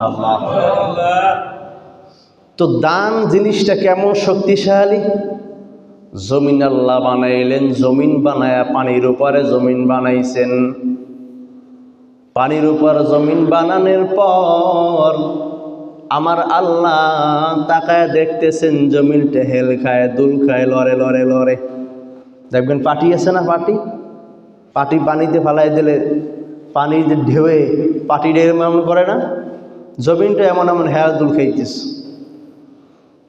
আল্লাহ। তো দান জিনিসটা কেমন শক্তিশালী। জমিন আল্লাহ বানাইলেন, জমিন বানায়া পানির উপরে জমিন বানাইছেন। পানির উপর জমিন বানানোর পর আমার আল্লাহ তাকায় দেখতেছেন জমিনটা হেল খায়, দুল খায়, লড়ে লড়ে লড়ে। দেখবেন পাটি আছে না, পাটি পানিতে ফালাই দিলে পানি যে ঢেউয়ে পাটিটা এমন করে না, জমিনটা এমন এমন হেল দুল খাইতেছে।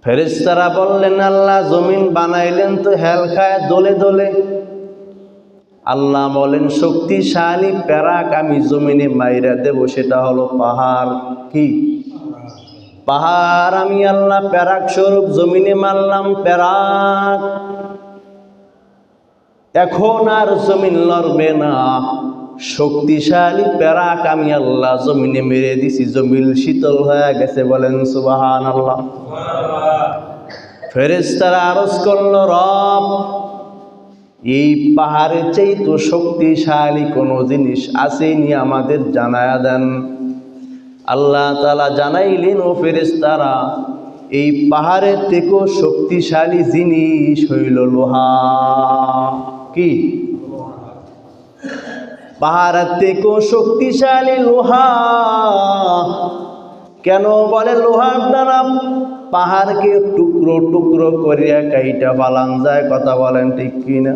ফেরেশতারা বললেন আল্লাহ জমিন বানাইলেন তো হেল খায় দোলে দোলে। আল্লাহ বলেন শক্তিশালী প্যারাক আমি জমিনে মাইরা দেব, সেটা হলো পাহাড়। কি পাহাড়? আমি আল্লাহ প্যারাক স্বরূপ জমিনে মারলাম প্যারাক। এখন আর জমিন লড়বে না, শক্তিশালী প্যারাক আমি আল্লাহ জমিনে মেরে দিছি, জমিন শীতল হয়ে গেছে। বলেন সুবহানাল্লাহ। ফেরেশতারা আরজ করল রব এই পাহাড়ের চেয়ে তো শক্তিশালী কোনো জিনিস আসেনি, আমাদের জানায়া দেন। আল্লাহ তাআলা জানাইলেন ও ফেরেশতারা এই পাহাড়ের থেকেও শক্তিশালী জিনিস হইল লোহা। কি? পাহাড়ের থেকেও শক্তিশালী লোহা। কেন? বলে লোহার দ্বারা পাহাড়কে টুকরো টুকরো করিয়া কাইটা ফালান যায়। কথা বলেন ঠিক কিনা?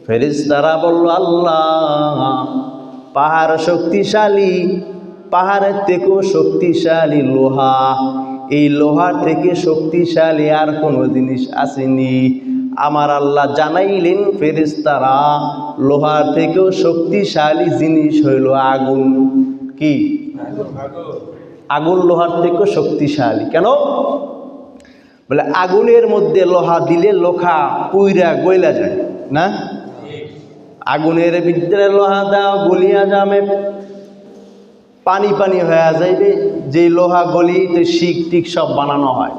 ফেরেশতারা বলল আল্লাহ পাহাড় শক্তিশালী, পাহাড়ের থেকেও শক্তিশালী লোহা। এই লোহার থেকে শক্তিশালী আর কোনো জিনিস আসেনি। আমার আল্লাহ জানাইলেন ফেরেশতারা লোহার থেকেও শক্তিশালী জিনিস হইল আগুন। কি? আগুন লোহার থেকেও শক্তিশালী। কেন? বলে আগুনের মধ্যে লোহা দিলে লোহা পুইরা গইলা যায় না। আগুনের ভিতরে লোহা দাও গলিয়া যাবে, পানি পানি হয়ে যাইবে। যে লোহা গলিতে শিক টিক সব বানানো হয়।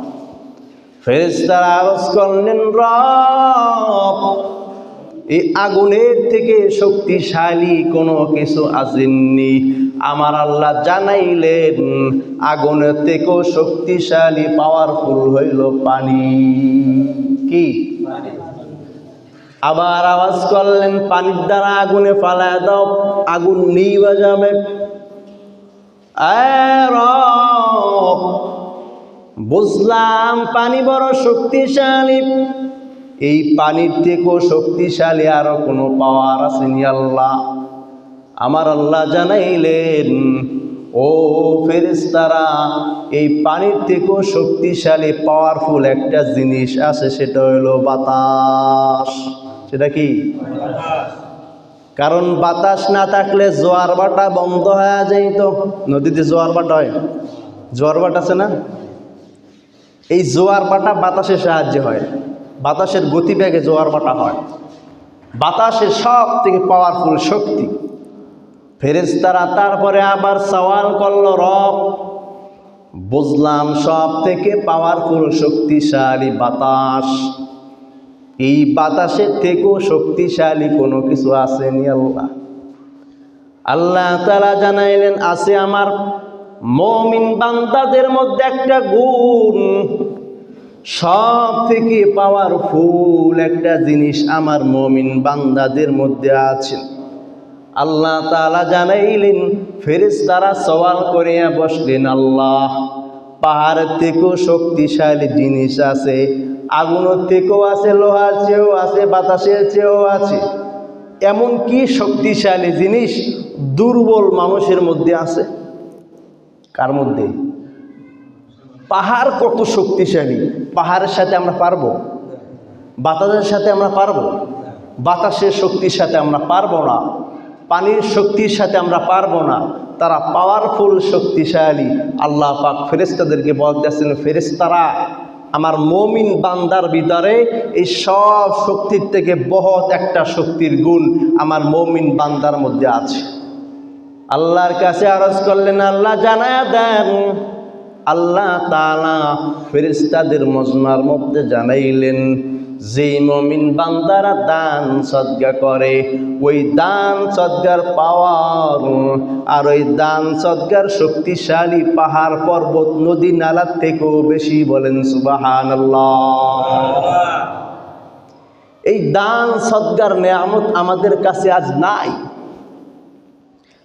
ফেরেশতারা আরজ করলেন রব এই আগুনের থেকে শক্তিশালী কোনো কিছু আসেননি। আমার আল্লাহ জানাইলেন আগুনের থেকেও শক্তিশালী পাওয়ারফুল হইল পানি। কি? আবার আওয়াজ করলেন পানির দ্বারা আগুনে ফালায় দাও, আগুন নিভে যাবে। রব বুঝলাম পানি বড় শক্তিশালী, এই পানির থেকেও শক্তিশালী আরো কোনো পাওয়ার আসেনি আল্লাহ। আমার আল্লাহ জানাইলেন ও ফেরেশতারা এই পানির থেকেও শক্তিশালী পাওয়ারফুল একটা জিনিস আছে, সেটা হলো বাতাস। সেটা কি? কারণ বাতাস না থাকলে জোয়ার ভাটা বন্ধ হয়ে যাইত। নদীতে জোয়ার ভাটা হয়, জোয়ার ভাটা আছে না? এই জোয়ার ভাটা বাতাসের সাহায্যে হয়, বাতাসের গতিবেগে জোয়ার ভাটা হয়। বাতাসের সব থেকে পাওয়ারফুল শক্তি। ফেরেশতারা তারপরে আবার সওয়াল করল রব বুঝলাম সব থেকে পাওয়ারফুল শক্তিশালী বাতাস, এই বাতাসের থেকেও শক্তিশালী কোনো কিছু আসেনি আল্লাহ। আল্লাহ তাআলা জানাইলেন আছে আমার মুমিন বান্দাদের মধ্যে একটা গুণ, সব থেকে পাওয়ারফুল একটা জিনিস আমার মুমিন বান্দাদের মধ্যে আছে। আল্লাহ তাআলা জানাইলেন ফেরেশতারা সওয়াল করিয়া বসলেন আল্লাহ পাহাড়ের থেকেও শক্তিশালী জিনিস আছে, আগুনের থেকেও আছে, লোহার চেয়েও আছে, বাতাসের চেয়েও আছে। এমন কি শক্তিশালী জিনিস দুর্বল মানুষের মধ্যে আছে? কার মধ্যে? পাহাড় কত শক্তিশালী, পাহাড়ের সাথে আমরা পারবো? বাতাসের সাথে আমরা পারবো? বাতাসের শক্তির সাথে আমরা পারবো না, পানির শক্তির সাথে আমরা পারবো না। তারা পাওয়ারফুল শক্তিশালী। আল্লাহ পাক ফেরেশতাদেরকে বলতেছেন ফেরেশতারা আমার মুমিন বান্দার ভিতরে এই সব শক্তির থেকে বহুত একটা শক্তির গুণ আমার মুমিন বান্দার মধ্যে আছে। আল্লাহর কাছে আরজ করলেন আল্লাহ জানায়া দেন। আল্লাহ তাআলা ফেরেশতাদের মজমার মধ্যে জানাইলেন যেই মুমিন বান্দারা দান সদকা করে ওই দান সদকার পাওয়ার আর ওই দান সদকার শক্তিশালী পাহাড় পর্বত নদী নালার থেকেও বেশি। বলেন সুবহানাল্লাহ। এই দান সদকার নেয়ামত আমাদের কাছে আজ নাই।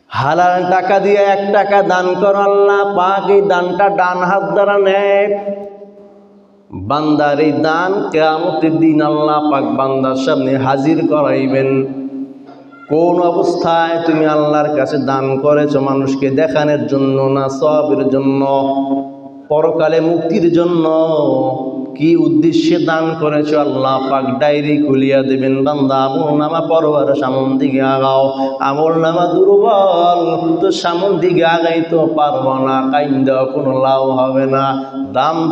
হালাল টাকা দিয়ে 1 টাকা দান করো, আল্লাহ পাক এই দানটা ডান হাত দ্বারা নেয়। বান্দার এই দান কিয়ামতের দিন আল্লাহ পাক বান্দার সামনে হাজির করাইবেন। কোন অবস্থায় তুমি আল্লাহর কাছে দান করেছো? মানুষকে দেখানোর জন্য না সওয়াবের জন্য? পরকালে মুক্তির জন্য? কি উদ্দেশ্যে দান করেছো? আল্লাহ পাক ডায়েরি খুলিয়া দেবেন, বান্দা আমল নামা পড়বার সামন দিকে আগাও। আমল নামা দুর্বল, তো সামন দিকে আগাইতে পারবো না, কাইন্দা কোনো লাভ হবে না।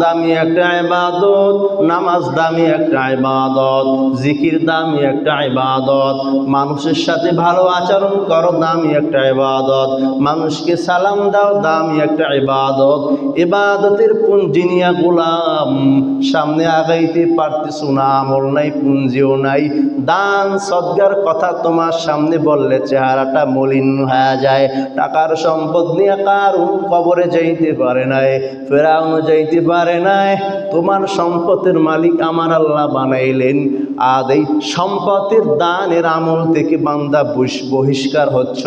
দামি একটা ইবাদত, নামাজ দামি একটা ইবাদত, জিকির দামি একটা ইবাদত, মানুষের সাথে ভালো আচরণ করো দামি একটা ইবাদত, মানুষকে সালাম দাও দামি একটা ইবাদত। ইবাদতের পুঞ্জি নিয়া গোলাম সামনে আগাইতে পারতেছো না, আমল নাই, পুঞ্জিও নাই। দান সদকার কথা তোমার সামনে বললে চেহারাটা মলিন হয়ে যায়। টাকার সম্পদ নিয়ে কারুন কবরে যাইতে পারে নাই, ফেরাউন যাইতে পারে নাই। তোমার সম্পদের মালিক আমার আল্লাহ বানাইলেন। আজ এই সম্পদের দানের আমল থেকে বান্দা বহিষ্কার হচ্ছ।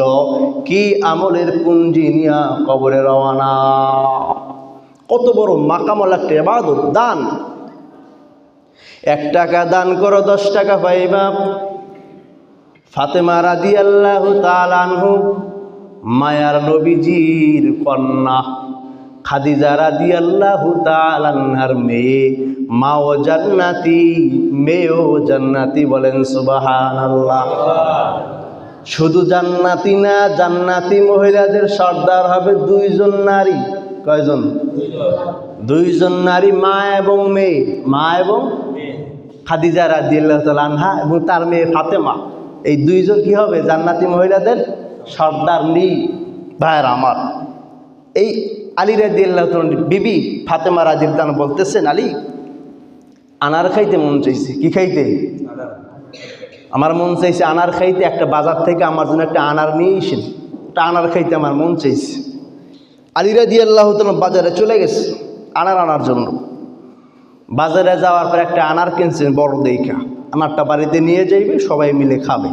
কি আমলের পুঞ্জি নিয়া কবরে রওয়ানা। কত বড় মাকামল একটা ইবাদত দান। 1 টাকা দান করো 10 টাকা পাইবা। ফাতেমা রাদিয়াল্লাহু তাআলা আনহু, মায়ার নবীজির কন্যা, খাদিজা রাদিয়াল্লাহু তাআলা আনহার মেয়ে, মাও জান্নাতি, মেয়েও জান্নাতি। বলেন সুবহানাল্লাহ। শুধু জান্নাতি না, জান্নাতি মহিলাদের সর্দার হবে 2 জন নারী। কয়জন? 2 জন নারী, মা এবং মেয়ে। মা এবং খাদিজা রাদিয়াল্লাহু তাআলা আনহা এবং তার মেয়ে ফাতেমা। এই 2 জন কি হবে? জান্নাতি মহিলাদের সর্দার নি। ভাইয়ের আমার, এই আলী রাদিয়াল্লাহু তাআলা বিবি ফাতেমা রাদিয়াল্লাহু তাআলা বলতেছেন, আলী আনার খাইতে মন চাইছে। কি খাইতে? আমার মন চাইছে আনার খাইতে। একটা বাজার থেকে আমার জন্য একটা আনার নিয়ে এসেন, একটা আনার খাইতে আমার মন চাইছে। আলী রাদিয়াল্লাহু তাআলা বাজারে চলে গেছে আনার আনার জন্য। বাজারে যাওয়ার পর একটা আনার কিনছেন বড় দেখা। আনারটা বাড়িতে নিয়ে যাইবে, সবাই মিলে খাবে।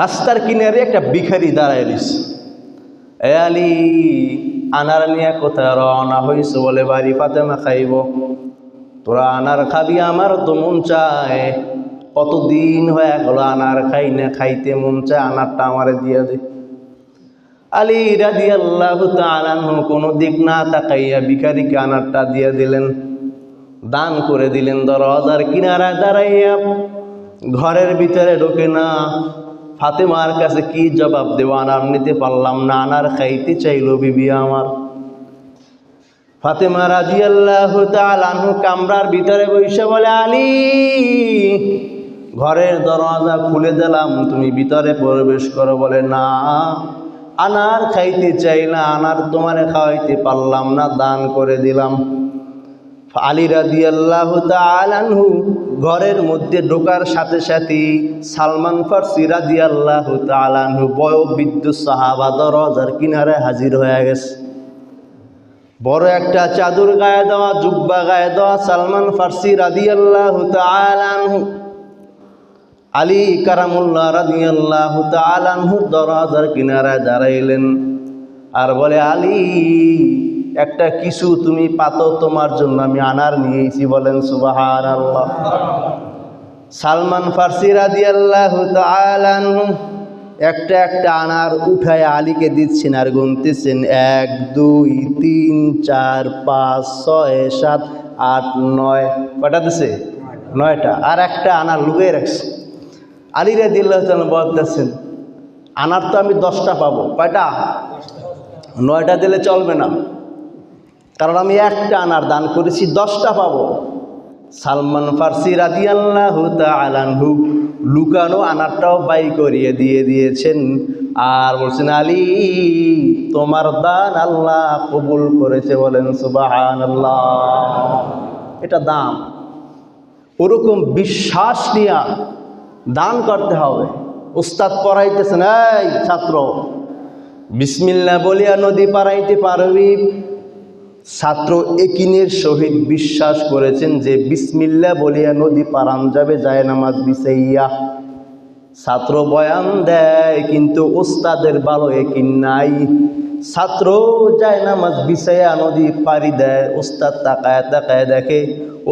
রাস্তার কিনারে একটা ভিখারি দাঁড়ায় রয়েছে। এ আলী, আনার নিয়ে কোথায় রওনা হয়েছে? বলে বাড়ি, ফাতেমা খাইব। তোরা আনার খাবি? আমার তো মন চায়, কতদিন হয়ে গেল আনার খাই না, খাইতে মন চায়, আনারটা আমারে দিয়ে দে। আলী রাদিয়াল্লাহু তাআলা কোনো দিক না তাকাইয়া ভিখারিকে আনারটা দিয়ে দিলেন, দান করে দিলেন। দরজার কিনারায় দাঁড়াইয়া ঘরের ভিতরে ঢোকে না। ফাতেমার কাছে কি জবাব দেব? আনার নিতে পারলাম না, আনার খাইতে চাইলো বিবি আমার। ফাতেমা রাদিয়াল্লাহু তাআলা আনহু কামরার ভিতরে বসে বলে, আলী ঘরের দরজা খুলে দিলাম, তুমি ভিতরে প্রবেশ করো। বলে না, আনার খাইতে চাই না, আনার তোমারে খাওয়াইতে পারলাম না, দান করে দিলাম। আলী রাদিয়াল্লাহু তাআলা আনহু ঘরের মধ্যে ঢোকার সাথে সাথে সালমান ফারসি রাদিয়াল্লাহু তাআলা আনহু বয়োবৃদ্ধ সাহাবা দরজার কিনারে হাজির হয়ে গেছে। বড় একটা চাদর গায়ে দেওয়া, জুব্বা গায়ে দেওয়া সালমান ফারসি রাদিয়াল্লাহু তাআলা আনহু আলী কারামুল্লাহ রাদিয়াল্লাহু তাআলা আনহু দরজার কিনারায় দাঁড়াইলেন আর বলে, আলী একটা কিছু তুমি পাতো, তোমার জন্য আমি আনার নিয়েছি। বলেন সুবহানাল্লাহ। সালমান ফারসি রাদিয়াল্লাহু তাআলা আনহু একটা একটা আনার উঠায় আলীকে দিচ্ছেন আর গুনতেছেন, 1 2 3 4 5 6 7 8 9। কটা দিছে? 9টা। আর একটা আনার লুকিয়ে রাখছে। আলী রাদিয়াল্লাহু তাআলা বলতেছেন, আনার তো আমি 10টা পাবো। কয়টা? 9টা দিলে চলবে না, কারণ আমি একটা আনার দান করেছি, 10টা পাবো। সালমান ফারসি রাদিয়াল্লাহু তাআলা আনহু লুকানো আনারটাও বাই করিয়ে দিয়ে দিয়েছেন আর বলছেন, আলী তোমার দান আল্লাহ কবুল করেছে। বলেন সুবহানাল্লাহ। এটা দাম। ওরকম বিশ্বাস নিয়ে দান করতে হবে। উস্তাদ পড়াইতেছেন, এই ছাত্র বিসমিল্লাহ বলিয়া নদী পারাইতে পারবি? ছাত্র একিনের সহিত বিশ্বাস করেছেন যে বিসমিল্লাহ বলিয়া নদী পারান যাবে যায় নামাজ বিছাইয়া। ছাত্র বয়ান দেয় কিন্তু উস্তাদের ভালো একিন নাই। ছাত্র যায় নামাজ বিছাইয়া নদী পারি দেয়, উস্তাদ তাকায় তাকায় দেখে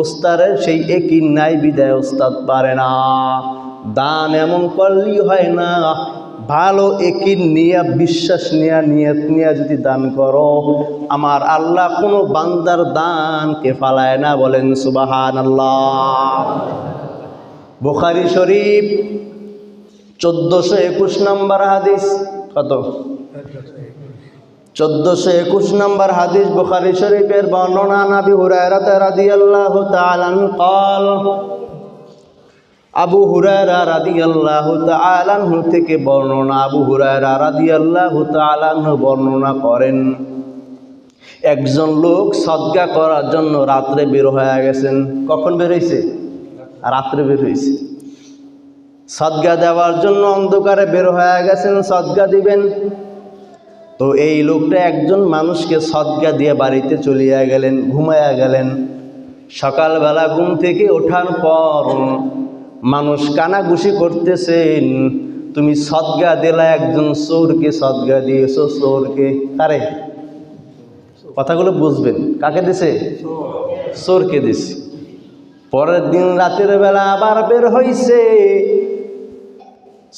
উস্তাদের সেই একিন নাই, বিদায় উস্তাদ পারে না। দান এমন করলেই হয় না, ভালো একিন নিয়ে বিশ্বাস নিয়ে নিয়ত নিয়ে যদি দান করো, আমার আল্লাহ কোনো বান্দার দানকে ফালায় না। বলেন সুবহানাল্লাহ। বুখারী শরীফ 1421 নম্বর হাদিস। কত? 1421 নম্বর হাদিস বুখারী শরীফের বর্ণনা। নবী হুরায়রা রাদিয়াল্লাহু তাআলা আনহু قال, আবু হুরায়রা রাদিয়াল্লাহু তাআলা আনহু থেকে বর্ণনা। আবু হুরায়রা রাদিয়াল্লাহু তাআলা আনহু বর্ণনা করেন, একজন লোক সদকা করার জন্য রাত্রে বের হয়ে গেছেন। কখন বের হয়েছে? রাত্রে বের হয়েছে। সদকা দেওয়ার জন্য অন্ধকারে বের হয়ে গেছেন, সদকা দিবেন। তো এই লোকটা একজন মানুষকে সদকা দিয়ে বাড়িতে চলিয়া গেলেন, ঘুমায়া গেলেন। সকালবেলা ঘুম থেকে ওঠার পর মানুষ কানাঘুষি করতেছেন, তুমি সদকা দিলা, একজন চোরকে সদকা দিয়েছো। চোরকে? আরে কথাগুলো বুঝবেন, কাকে দিছে? চোরকে দিছে। পরের দিন রাতের বেলা আবার বের হইছে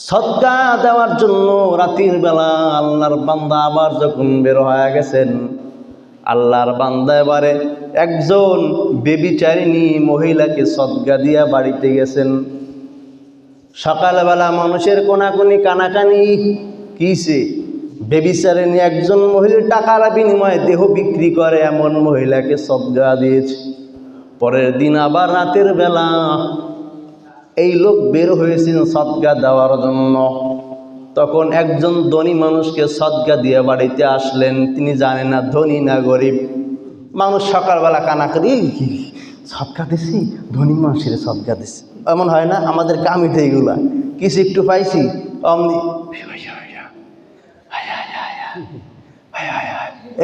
সদকা দেওয়ার জন্য। রাতের বেলা আল্লাহর বান্দা আবার যখন বের হয়ে গেছেন, আল্লাহর বান্দা এবারে একজন বেবিচারিণী মহিলাকে সদকা দিয়া বাড়িতে গেছেন। সকালবেলা মানুষের কোনাকুনি কানাকানি, কিসে? বেবিচারিণী একজন মহিলা টাকার বিনিময়ে দেহ বিক্রি করে এমন মহিলাকে সদকা দিয়েছে। পরের দিন আবার রাতের বেলা এই লোক বের হয়েছেন সদকা দেওয়ার জন্য। তখন একজন ধনী মানুষকে সদকা দিয়ে বাড়িতে আসলেন। তিনি জানেন না ধনী না গরিব। মানুষ সকালবেলা কানাকানি, সদকা দিছি, ধনী মানুষের সদকা দিছি। এমন হয় না আমাদের কামিতে? এইগুলা কিছু একটু পাইছি অমনি,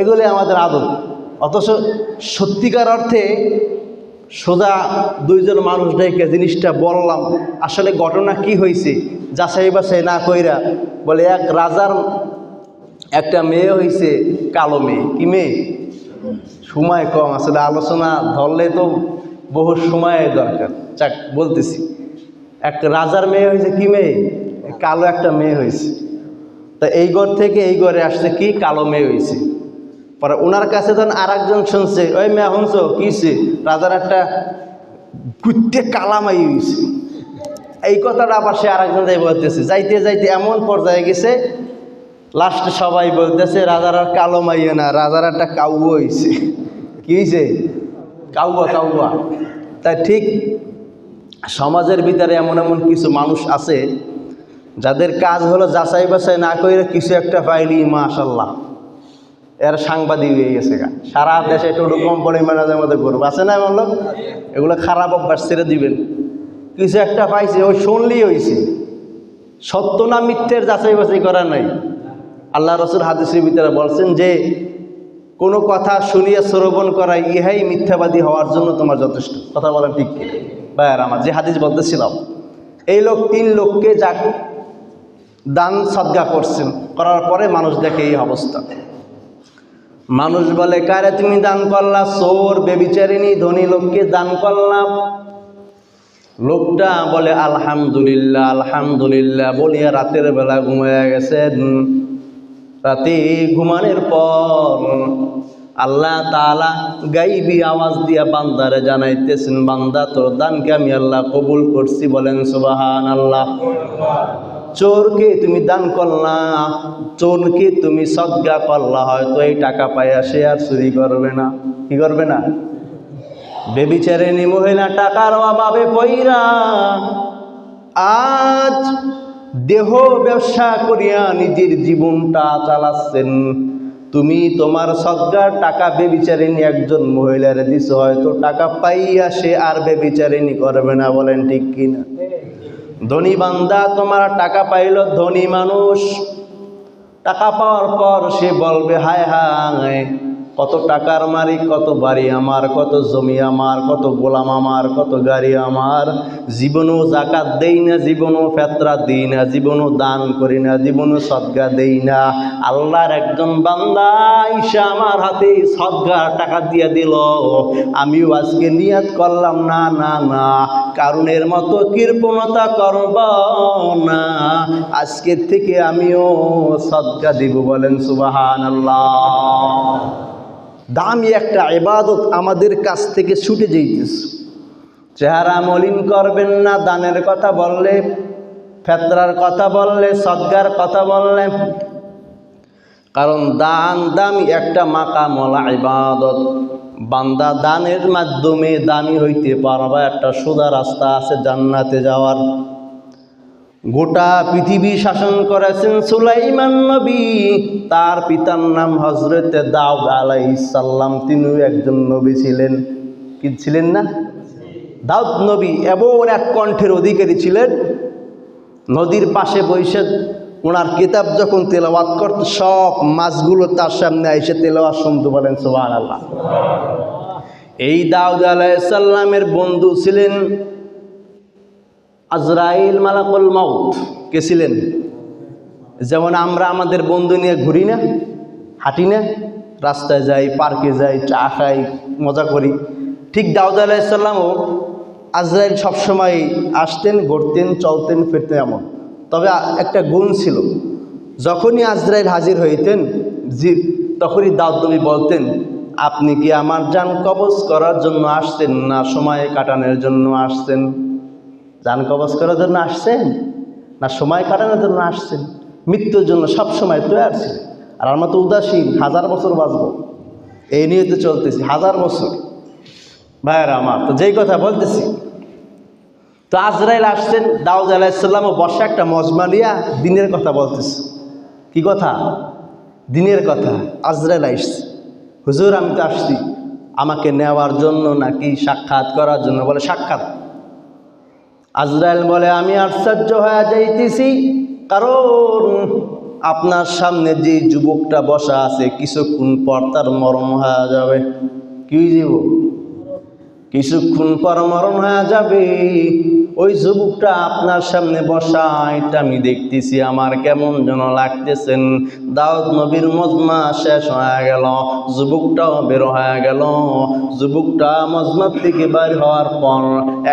এগুলি আমাদের আদত। অথচ সত্যিকার অর্থে সোজা দুইজন মানুষ ডেকে জিনিসটা বললাম, আসলে ঘটনা কি হয়েছে যাচাই বাছাই না কইরা। বলে এক রাজার একটা মেয়ে হয়েছে কালো মেয়ে। কি মেয়ে? সময় কম, আসলে আলোচনা ধরলে তো বহু সময়ের দরকার। যাক বলতেছি, এক রাজার মেয়ে হয়েছে। কি মেয়ে? কালো একটা মেয়ে হয়েছে। তা এই ঘর থেকে এই ঘরে আসছে কি? কালো মেয়ে হয়েছে। পরে ওনার কাছে যখন আর একজন শুনছে, ওই মেয়ে শুনছ কিছে? রাজার একটা কুত্তে কালামাই হয়েছে। এই কথাটা আবার সে আরেকজন যাই বলতেছে। যাইতে যাইতে এমন পর্যায়ে গেছে, লাস্টে সবাই বলতেছে রাজার আর কালো মাইয়ে না, রাজার একটা কাউয়া হয়েছে। কি হয়েছে? কাউয়া। কাউয়া। তাই ঠিক সমাজের ভিতরে এমন এমন কিছু মানুষ আছে যাদের কাজ হলো যাচাই বাছাই না করে কিছু একটা পাইলি মাশাল্লাহ এর সাংবাদিক হয়ে গেছে। সারা দেশে টোটো কোম্পানি ম্যানেজারের মধ্যে গর্ব আছে না? এমন লোক। এগুলো খারাপ অভ্যাস ছেড়ে দিবেন। কিছু একটা পাইছে, ওই শুনলেই হয়েছে। সত্য না মিথ্যের যাচাই বাছাই করা নাই। আল্লাহ রসুল হাদিসের ভিতরে বলছেন যে কোনো কথা শুনিয়ে শ্রবণ করা ইহাই মিথ্যাবাদী হওয়ার জন্য তোমার যথেষ্ট। কথা বলেন ঠিক কি? ভাইয়ার আমার যে হাদিস বলতেছিলাম, এই লোক 3 লোককে যাক দান সদকা করছেন, করার পরে মানুষ দেখে এই অবস্থা। মানুষ বলে, কারে তুমি দান করলা? চোর, বেবিচারিণী, ধনী লোককে দান করলাম। লোকটা বলে আলহামদুলিল্লাহ আলহামদুলিল্লাহ বলিয়া রাতের বেলা ঘুমায়া গেছেন। রাতে ঘুমানোর পর আল্লাহ তাআলা গাইবি আওয়াজ দিয়া বান্দারে জানাইতেছেন, বান্দা তোর দানকে আমি আল্লাহ কবুল করছি। বলেন সুবহানাল্লাহ। চোরকে তুমি দান করলা, চোরকে তুমি সদকা করলা, হয়তো এই টাকা পাইয়া সে আর চুরি করবে না। কি করবে না? বেবিচারিণী মহিলা টাকার অভাবে পইরা আজ দেহ ব্যবসা করিয়া নিজের জীবনটা চালাচ্ছেন। তুমি তোমার সদকার টাকা বেবিচারিনী একজন মহিলারে দিছো, হয়তো টাকা পাইয়া সে আর বেবিচারিনী করবে না, বলেন ঠিক কিনা? ধনী বান্দা তোমার টাকা পাইল, ধনী মানুষ টাকা পাওয়ার পর সে বলবে হায় হায়, কত টাকার মালিক, কত বাড়ি আমার, কত জমি আমার, কত গোলাম আমার, কত গাড়ি আমার, জীবনও জাকাত দেই না, জীবনও ফেতরা দিই না, জীবনও দান করি না, জীবনও সদকা দেই না। আল্লাহর একজন বান্দা ঈশা আমার হাতে সদকা টাকা দিয়ে দিল, আমিও আজকে নিয়ত করলাম না না না কারণের মতো কৃপণতা করব না, আজকের থেকে আমিও সদকা দিব। বলেন সুবহানাল্লাহ। দামি একটা ইবাদত আমাদের কাছ থেকে ছুটে যাইতেছে। চেহারা মলিন করবেন না, দানের কথা বললে, ফেতরার কথা বললে, সদকার কথা বললে, কারণ দান দামি একটা মাকামলা ইবাদত। বান্দা দানের মাধ্যমে দামি হইতে পারবা, একটা সোজা রাস্তা আছে জান্নাতে যাওয়ার। গোটা পৃথিবী শাসন করেছেন সুলাইমান নবী, তার পিতার নাম হযরতে দাউদ আলাইহিস সালাম, তিনিও একজন নবী ছিলেন। কি ছিলেন না? দাউদ নবী এমন এক কণ্ঠের অধিকারী ছিলেন, নদীর পাশে বসে ওনার কিতাব যখন তেলাওয়াত করত, সব মাছগুলো তার সামনে এসে তেলাওয়াত শুনতে। বলেন সুবহানাল্লাহ। এই দাউদ আলাইহিস সালামের বন্ধু ছিলেন আজরাইল মালাকুল মাউত। কে ছিলেন? যেমন আমরা আমাদের বন্ধু নিয়ে ঘুরি না, হাঁটি না, রাস্তায় যাই, পার্কে যাই, চা খাই, মজা করি, ঠিক দাউদ আলাইহিস সালামও আজরাইল সবসময় আসতেন, ঘুরতেন, চলতেন, ফিরতেন এমন। তবে একটা গুণ ছিল, যখনই আজরাইল হাজির হইতেন তখনই দাউদ নবী বলতেন, আপনি কি আমার জান কবজ করার জন্য আসছেন না সময় কাটানোর জন্য আসছেন? জান কবজ করার জন্য আসছেন না সময় কাটানোর জন্য আসছেন? মৃত্যুর জন্য সব সময় তৈরি ছিলেন। আর আমরা তো উদাসীন, 1000 বছর বাঁচবো এই নিয়ে তো চলতেছি, 1000 বছর। ভাইয়েরা আমার, তো যেই কথা বলতেছি, তো আজরাইল আসছেন, দাউদ আলাইহিস সালামও বসে একটা মজমা নিয়া দিনের কথা বলতেছে। কি কথা? দিনের কথা। আজরাইল আসছে, হুজুর আমি তো আসছি, আমাকে নেওয়ার জন্য নাকি সাক্ষাৎ করার জন্য? বলে সাক্ষাৎ। আজরাইল বলে আমি আশ্চর্য হয়ে যাইতেছি, কারণ আপনার সামনে যে যুবকটা বসা আছে কিছুক্ষণ পর তার মরণ হয়ে যাবে। কি যুবক? কিছুক্ষণ পর মরণ হয়ে যাবে। ওই যুবকটা আপনার সামনে বসা, এটা আমি দেখতেছি, আমার কেমন যেন লাগতেছেন। দাউদ নবীর মজমা শেষ হয়ে গেল, যুবকটাও বের হয়ে গেল। যুবকটা মজমা থেকে বের হওয়ার পর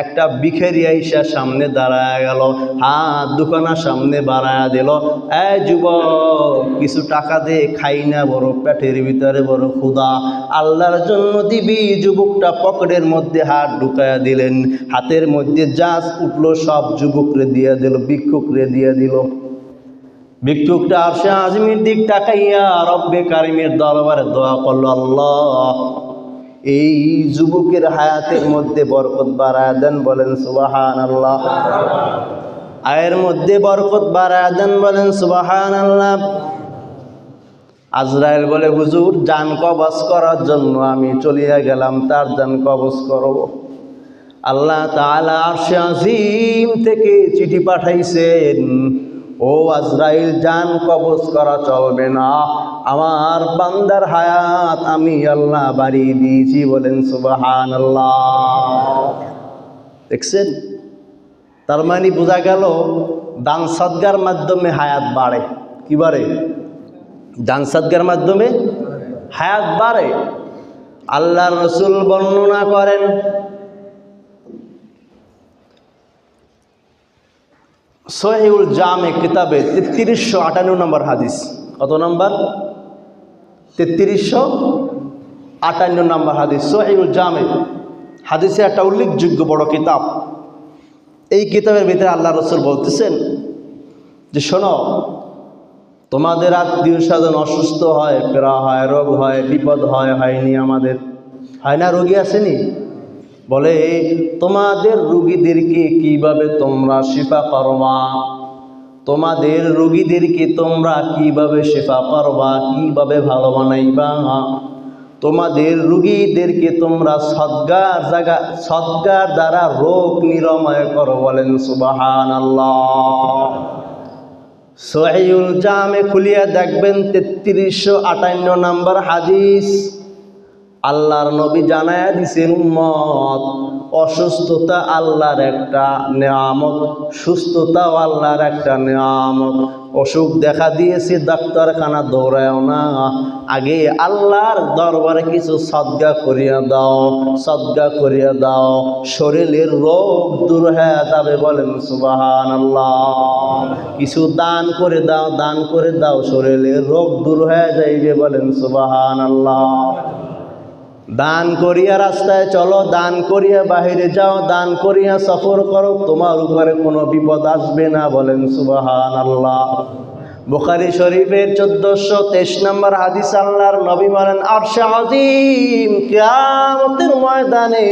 একটা ভিখারি আইসা সামনে দাঁড়ায় গেল, হাত দুখানা সামনে বাড়ায় দিল, এই যুবক কিছু টাকা দে, খাই না, বড় পেটের ভিতরে বড় ক্ষুধা, আল্লাহর জন্য দিবি। যুবকটা পকেটের মধ্যে হাত ঢুকায়া দিলেন, হাতের মধ্যে যা উঠলো সব যুবকরে দিয়ে দিল, ভিক্ষুকরে দিয়ে দিল। ভিক্ষুকটা আরশে আজিমের দিক তাকাইয়া রব্বে কারিমের দরবারে দোয়া করলো, আল্লাহ এই যুবকের হায়াতের মধ্যে বরকত বাড়ায় দেন। বলেন সুবহানাল্লাহ। আয়ের মধ্যে বরকত বাড়ায় দেন। বলেন সুবহানাল্লাহ। আজরাইল বলে হুজুর জান কবজ করার জন্য আমি চলিয়া গেলাম, তার জান কবজ করব। আল্লাহ তাআলা আরশে আজিম থেকে চিঠি পাঠাইছেন, ও আজরাইল জান কবজ করা চলবে না, আমার বান্দার হায়াত আমি আল্লাহ বাড়িয়ে দিয়েছি। বলেন সুবহানাল্লাহ। দেখছেন? তার মানে বোঝা গেল দান সদকার মাধ্যমে হায়াত বাড়ে। কি বাড়ে? দান সদকার মাধ্যমে হায়াত বাড়ে। আল্লাহর রাসূল বর্ণনা করেন, সহিহুল জামে কিতাবে 3358 নম্বর হাদিস। কত নম্বর? 3358 নম্বর হাদিস, সহিহুল জামে। হাদিসে একটা উল্লেখযোগ্য বড় কিতাব। এই কিতাবের ভিতরে আল্লাহ রাসূল বলতেছেন যে শোনো, তোমাদের আত্মীয় স্বজন অসুস্থ হয়, পীড়া হয়, রোগ হয়, বিপদ হয়, হয়নি আমাদের? হয় না? রোগী আসেনি? বলে তোমাদের রুগীদেরকে কিভাবে তোমরা শিফা করবা? তোমাদের রোগীদেরকে তোমরা কিভাবে সেবা করবা, কিভাবে ভালো বানাইবা, তোমাদের রোগীদেরকে তোমরা সদকার দ্বারা রোগ নিরাময় করো। বলেন সুবহানাল্লাহ। সহিহুল জামে খুলিয়া দেখবেন 3358 নম্বর হাদিস। আল্লাহর নবী জানায়া দিছেন, উম্মত, অসুস্থতা আল্লাহর একটা নেয়ামত, সুস্থতাও আল্লাহর একটা নেয়ামত। অসুখ দেখা দিয়েছে, ডাক্তারখানা দৌড়ায়ও না, আগে আল্লাহর দরবারে কিছু সদকা করিয়া দাও, সদকা করিয়া দাও, শরীরের রোগ দূর হয়ে যাবে। বলেন সুবহানাল্লাহ। কিছু দান করে দাও, দান করে দাও, শরীরের রোগ দূর হয়ে যাইবে। বলেন সুবহানাল্লাহ। দান করিয়া রাস্তায় চলো, দান করিয়া বাহিরে যাও, দান করিয়া সফর করো, তোমার উপরে কোনো বিপদ আসবে না। বলেন সুবহানাল্লাহ। বুখারী শরীফের 1423 নম্বর হাদিস, আল্লাহর নবী বলেন, আরশে আজিম কিয়ামতের ময়দানে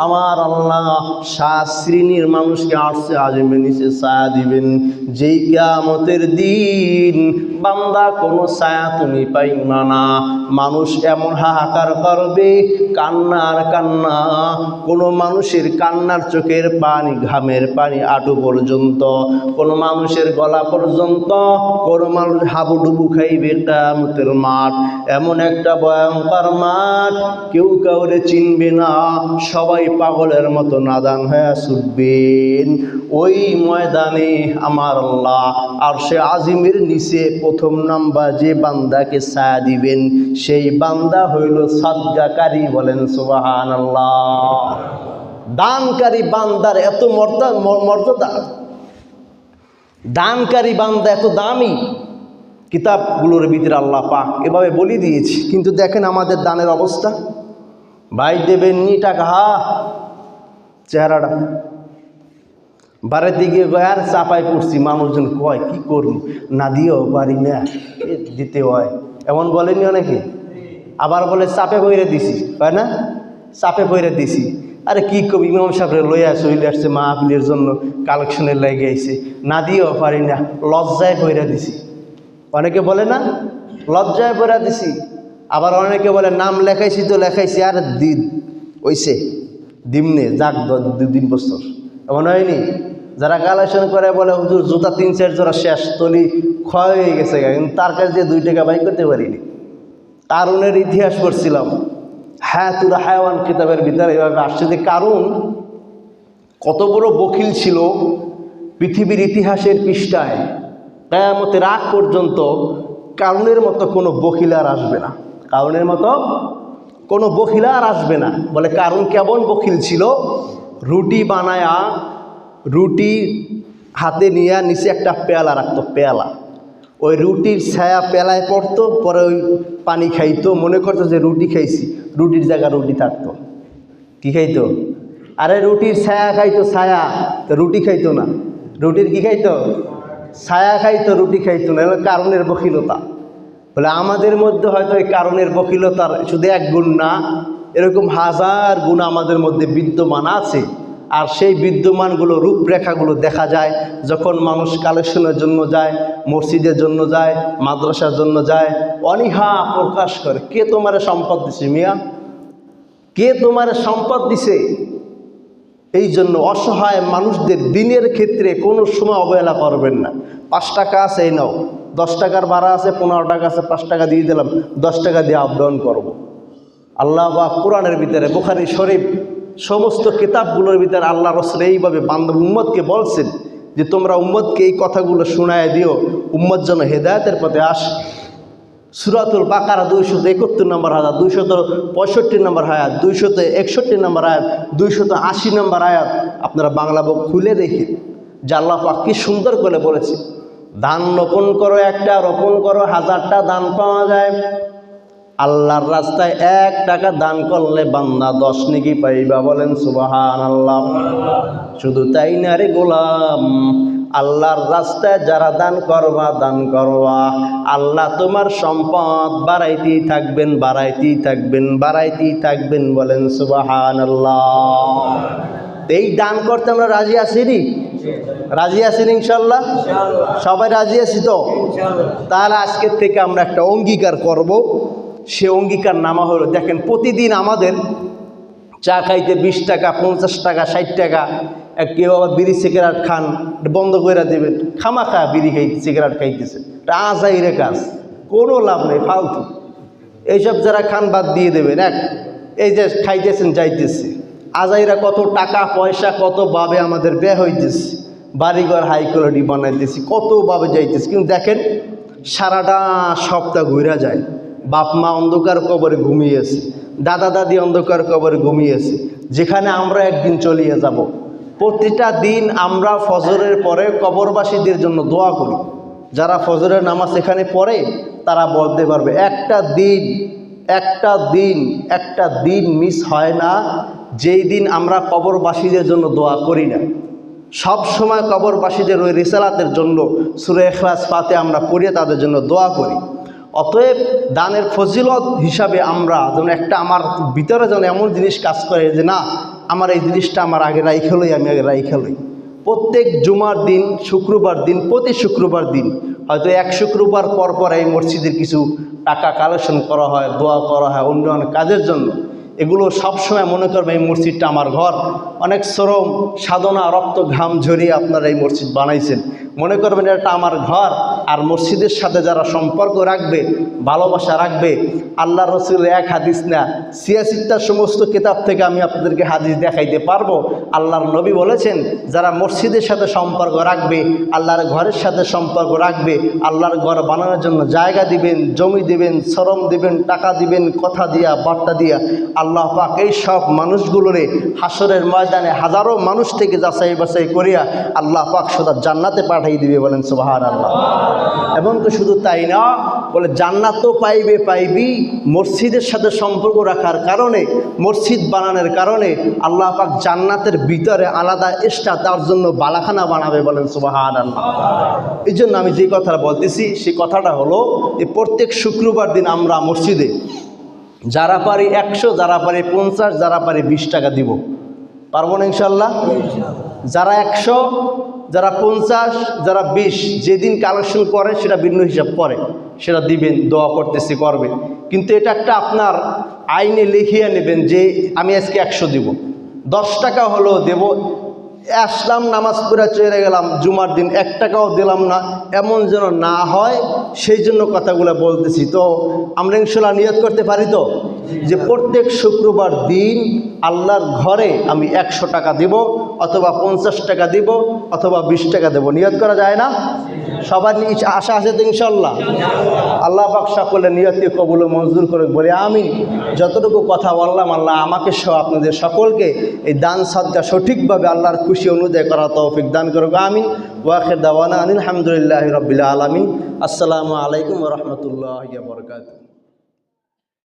আমার আল্লাহ 7 শ্রেণীর মানুষকে আরশে আজিমের নিচে ছায়া দিবেন। যেই কিয়ামতের দিন বান্দা কোনো ছায়া তুমি পাইবা না। মানুষ এমন হাহাকার করবে, কান্নার কান্না, কোনো মানুষের কান্নার চোখের পানি, ঘামের পানি আঁটু পর্যন্ত, কোনো মানুষের গলা পর্যন্ত, কোনো মানুষ হাবুডুবু খাইবে। কিয়ামতের মাঠ এমন একটা ভয়ঙ্কর মাঠ, কেউ কাউরে চিনবে না, সবাই পাগলের মতো নাদান হয়ে ছুটবেন। ওই ময়দানে আমার আল্লাহ আরশে আজিমের নিচে প্রথম নাম্বার যে বান্দাকে ছায়া দিবেন, সেই বান্দা হইল সাদগাকারী। বলেন সুবহানাল্লাহ। দানকারী বান্দার এত মর্যাদা, দানকারী বান্দা এত দামি। কিতাবগুলোর ভিতরে আল্লাহ পাক এভাবে বলে দিয়েছে। কিন্তু দেখেন আমাদের দানের অবস্থা। ভাই দেবেন নি টাকা, চেহারাটা বারের দিকে আর চাপাই পড়ছি। মানুষজন কয় কি করুন, না দিয়েও পারি না, দিতে হয়, এমন বলেনি অনেকে। আবার বলে চাপে বইরে দিছি, হয় না, চাপে বইরে দিছি। আরে কি কবি, ইমাম সাহেবরে লইয়া চলে আসছে মাহফিলের জন্য, কালেকশনের লেগে আইছে, না দিয়েও পারি না, লজ্জায় বইরা দিছি। অনেকে বলে না, লজ্জায় বইরা দিছি। আবার অনেকে বলে নাম লেখাইছি তো লেখাইছি, আর দিন ওইসে দিমনে যাক 2-3 বছর, এমন হয়নি। যারা কালেকশন করে বলে হুজুর জুতা 3-4 জোড়া শেষ, তলি ক্ষয় হয়ে গেছে, কিন্তু তার কাছে যে 2 টাকা বাই করতে পারিনি। কারুনের ইতিহাস পড়ছিলাম, হায়াতুল হায়াওয়ান কিতাবের ভিতরে এভাবে আসছে যে কারুন কত বড় বখিল ছিল। পৃথিবীর ইতিহাসের পৃষ্ঠায় কিয়ামতের আগ পর্যন্ত কারুনের মতো কোনো বখিল আর আসবে না, কারুনের মতো কোনো বখিল আর আসবে না। বলে কারুন কেমন বখিল ছিল, রুটি বানায়া, রুটি হাতে নিয়ে নিচে একটা পেয়ালা রাখতো, পেয়ালা, ওই রুটির ছায়া পেলায় পড়তো, পরে ওই পানি খাইতো, মনে করতো যে রুটি খাইছি, রুটির জায়গায় রুটি থাকতো। কি খাইতো? আরে রুটির ছায়া খাইতো, ছায়া, তো রুটি খাইতো না। রুটির কি খাইতো? ছায়া খাইতো, রুটি খাইতো না। কারণের বখিলতা। বলে আমাদের মধ্যে হয়তো এই কারণের বখিলতার শুধু 1 গুণ না, এরকম 1000 গুণ আমাদের মধ্যে বিদ্যমান আছে। আর সেই বিদ্যমানগুলো, রূপরেখাগুলো দেখা যায় যখন মানুষ কালেকশনের জন্য যায়, মসজিদের জন্য যায়, মাদ্রাসার জন্য যায়, অনীহা প্রকাশ করে। কে তোমারে সম্পদ দিছে মিয়া? কে তোমারে সম্পদ দিছে? এই জন্য অসহায় মানুষদের দিনের ক্ষেত্রে কোনো সময় অবহেলা করবেন না। 5 টাকা আছে, এই নাও, 10 টাকার ভাড়া আছে, 15 টাকা আছে, 5 টাকা দিয়ে দিলাম, 10 টাকা দিয়ে আপ ডাউন করবো। আল্লাহ বা কোরআনের ভিতরে, বুখারী শরীফ, সমস্ত কিতাবগুলোর ভিতরে আল্লাহ রাসূল এইভাবে বান্দা উম্মতকে বলছেন যে তোমরা উম্মতকে এই কথাগুলো শোনায় দিও, উম্মত যেন হেদায়েতের পথে আসে। সূরাতুল বাকারা 271 নম্বর আয়াত, 265 নম্বর আয়াত, 261 নম্বর আয়াত, 280 নম্বর আয়াত আপনারা বাংলা বই খুলে দেখেন যে আল্লাহ পাক কি সুন্দর করে বলেছে। ধান রোপণ করো, একটা রোপণ করো, 1000টা দান পাওয়া যায়। আল্লাহর রাস্তায় 1 টাকা দান করলে বান্দা 10 নেকি পাইবা। বলেন সুবহানাল্লাহ। শুধু তাই না রে গোলাম, আল্লাহর রাস্তায় যারা দান করবা, দান করবা, আল্লাহ তোমার সম্পদ বাড়াইতেই থাকবেন, বাড়াইতেই থাকবেন, বাড়াইতেই থাকবেন। বলেন সুবহানাল্লাহ। এই দান করতে আমরা রাজি আছি নি? রাজি আছি ইনশাল্লাহ? সবাই রাজি আছি তো? তাহলে আজকের থেকে আমরা একটা অঙ্গীকার করব। সে অঙ্গীকার নামা হলো, দেখেন প্রতিদিন আমাদের চা খাইতে 20 টাকা, 50 টাকা, 60 টাকা, কেউ আবার বিড়ি সিগারেট খান, বন্ধ করে দেবেন। খামাখা বিড়ি সিগারেট খাইতেছে, এটা আজাইরে কাজ, কোনো লাভ নেই, ফালতু। এইসব যারা খান বাদ দিয়ে দেবেন। এই যে খাইতেছেন যাইতেছে, আজাইরা কত টাকা পয়সা কতভাবে আমাদের ব্যয় হইতেছে, বাড়িঘর হাই কোয়ালিটি বানাইতেছি, কতভাবে যাইতেছে, কিন্তু দেখেন সারাটা সপ্তাহ ঘুরে যায়। বাপ মা অন্ধকার কবরে ঘুমিয়েছে, দাদা দাদি অন্ধকার কবরে ঘুমিয়েছে, যেখানে আমরা একদিন চলিয়ে যাব। প্রতিটা দিন আমরা ফজরের পরে কবরবাসীদের জন্য দোয়া করি। যারা ফজরের নামাজ এখানে পড়ে তারা বলতে পারবে একটা দিন মিস হয় না যেই দিন আমরা কবরবাসীদের জন্য দোয়া করি না। সব সময় কবরবাসীদের ওই রিসালাতের জন্য সূরা ইখলাস পাতে আমরা পড়িয়ে তাদের জন্য দোয়া করি। অতএব দানের ফজিলত হিসাবে আমরা যেন একটা আমার ভিতরে যেন এমন জিনিস কাজ করে যে না, আমার এই জিনিসটা আমার আগে রাইখেলই, আমি আগে রাইখেলই। প্রত্যেক জুমার দিন, শুক্রবার দিন, প্রতি শুক্রবার দিন হয়তো এক শুক্রবার পর পর এই মসজিদের কিছু টাকা কালেকশন করা হয়, দোয়া করা হয় অন্য অনেক কাজের জন্য। এগুলো সবসময় মনে করবে এই মসজিদটা আমার ঘর। অনেক শ্রম সাধনা রক্ত ঘাম ঝরিয়ে আপনারা এই মসজিদ বানাইছেন, মনে করবেন এটা আমার ঘর। আর মসজিদের সাথে যারা সম্পর্ক রাখবে, ভালোবাসা রাখবে, আল্লাহ রসুলের এক হাদিস না 86টা সমস্ত কিতাব থেকে আমি আপনাদেরকে হাদিস দেখাইতে পারবো। আল্লাহর নবী বলেছেন যারা মসজিদের সাথে সম্পর্ক রাখবে, আল্লাহর ঘরের সাথে সম্পর্ক রাখবে, আল্লাহর ঘর বানানোর জন্য জায়গা দিবেন, জমি দিবেন, শ্রম দিবেন, টাকা দিবেন, কথা দিয়া বার্তা দিয়া, আল্লাহ পাক এই সব মানুষগুলোরে হাসরের ময়দানে হাজারো মানুষ থেকে যাচাই বাছাই করিয়া আল্লাহ পাক সদা জান্নাতে পাঠিয়ে দিবে, বলেন সুবহানাল্লাহ। এবং তো শুধু তাই না, বলে জান্নাত তো পাইবি মসজিদের সাথে সম্পর্ক রাখার কারণে, মসজিদ বানানোর কারণে আল্লাহ পাক জান্নাতের ভিতরে আলাদা এক্সট্রা তার জন্য বালাখানা বানাবে, বলেন সুবহানাল্লাহ। এই জন্য আমি যে কথাটা বলতেছি সেই কথাটা হলো যে প্রত্যেক শুক্রবার দিন আমরা মসজিদে যারা পারি 100, যারা পারি 50, যারা পারি 20 টাকা দিব। পারবো না ইনশাল্লাহ? যারা 100, যারা 50, যারা 20, যেদিন কালেকশন করে সেটা ভিন্ন হিসাব করে, সেটা দিবেন, দোয়া করতেছি করবে। কিন্তু এটা একটা আপনার আইনে লিখিয়ে নেবেন যে আমি আজকে 100 দিব, 10 টাকা হলেও দেব। আসলাম নামাজ পড়ে চলে গেলাম, জুমার দিন 1 টাকাও দিলাম না, এমন যেন না হয়, সেই জন্য কথাগুলো বলতেছি। তো আমরা ইনশাল্লাহ নিয়ত করতে পারি তো যে প্রত্যেক শুক্রবার দিন আল্লাহর ঘরে আমি 100 টাকা দিব, অথবা 50 টাকা দিব, অথবা 20 টাকা দেব। নিয়ত করা যায় না? সবার আশা আছে তো ইনশাল্লাহ? আল্লাহ পাক সকলের নিয়তকে কবুল ও মঞ্জুর করে বলে আমিন। যতটুকু কথা বললাম আল্লাহ আমাকে সহ আপনাদের সকলকে এই দান সাদকা সঠিকভাবে আল্লাহর খুশি অনুযায়ী করা তৌফিক দান করুক, আমিন। ওয়া আখির দাওয়ানা আলহামদুলিল্লাহি রাব্বিল আলামিন। আসসালামু আলাইকুম ওয়া রাহমাতুল্লাহি ওয়া বারাকাতুহু।